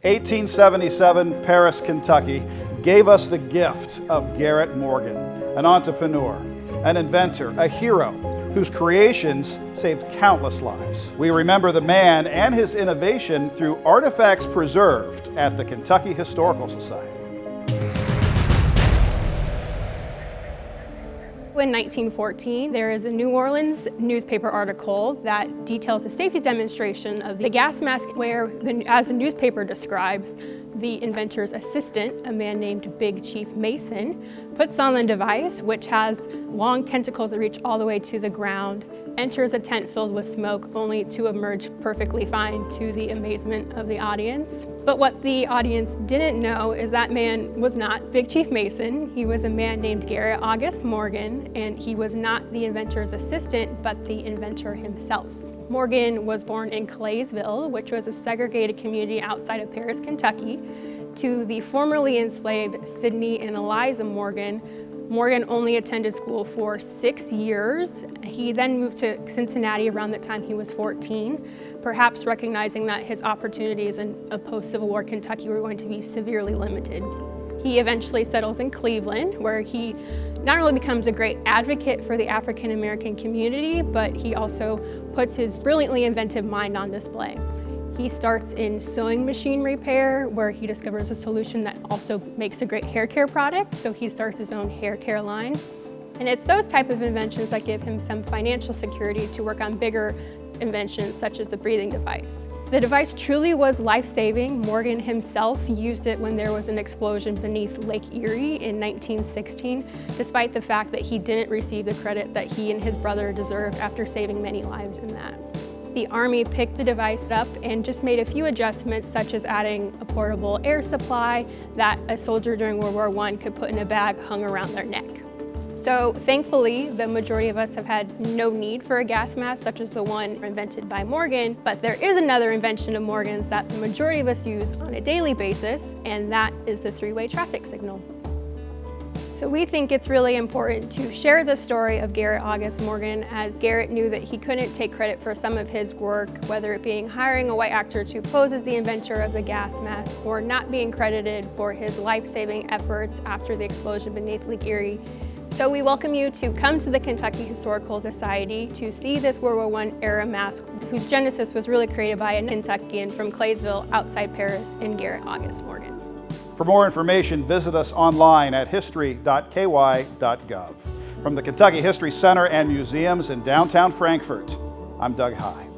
1877, Paris, Kentucky, gave us the gift of Garrett Morgan, an entrepreneur, an inventor, a hero whose creations saved countless lives. We remember the man and his innovation through artifacts preserved at the Kentucky Historical Society. In 1914, there is a New Orleans newspaper article that details a safety demonstration of the gas mask where, as the newspaper describes, the inventor's assistant, a man named Big Chief Mason, puts on the device, which has long tentacles that reach all the way to the ground, enters a tent filled with smoke, only to emerge perfectly fine to the amazement of the audience. But what the audience didn't know is that man was not Big Chief Mason. He was a man named Garrett Morgan, and he was not the inventor's assistant, but the inventor himself. Morgan was born in Claysville, which was a segregated community outside of Paris, Kentucky, to the formerly enslaved Sidney and Eliza Morgan. Morgan only attended school for 6 years. He then moved to Cincinnati around the time he was 14, perhaps recognizing that his opportunities in a post-Civil War Kentucky were going to be severely limited. He eventually settles in Cleveland, where he not only becomes a great advocate for the African American community, but he also puts his brilliantly inventive mind on display. He starts in sewing machine repair, where he discovers a solution that also makes a great hair care product, so he starts his own hair care line. And it's those type of inventions that give him some financial security to work on bigger inventions, such as the breathing device. The device truly was life-saving. Morgan himself used it when there was an explosion beneath Lake Erie in 1916, despite the fact that he didn't receive the credit that he and his brother deserved after saving many lives in that. The Army picked the device up and just made a few adjustments, such as adding a portable air supply that a soldier during World War I could put in a bag hung around their neck. So thankfully, the majority of us have had no need for a gas mask such as the one invented by Morgan, but there is another invention of Morgan's that the majority of us use on a daily basis, and that is the three-way traffic signal. So we think it's really important to share the story of Garrett Morgan, as Garrett knew that he couldn't take credit for some of his work, whether it being hiring a white actor to pose as the inventor of the gas mask or not being credited for his life-saving efforts after the explosion beneath Lake Erie. So we welcome you to come to the Kentucky Historical Society to see this World War I era mask, whose genesis was really created by a Kentuckian from Claysville outside Paris in Garrett Morgan. For more information, visit us online at history.ky.gov. From the Kentucky History Center and Museums in downtown Frankfort, I'm Doug High.